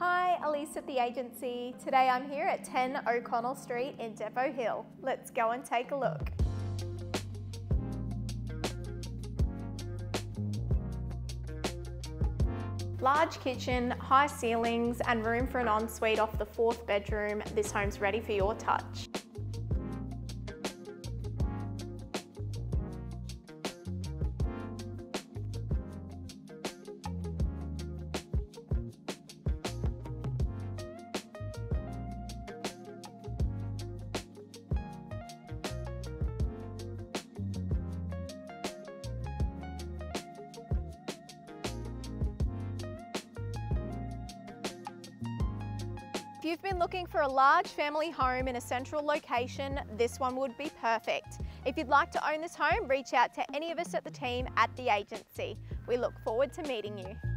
Hi, Elise at the agency. Today I'm here at 10 O'Connell Street in Depot Hill. Let's go and take a look. Large kitchen, high ceilings and room for an ensuite off the 4th bedroom. This home's ready for your touch. If you've been looking for a large family home in a central location, this one would be perfect. If you'd like to own this home, reach out to any of us at the team at the agency. We look forward to meeting you.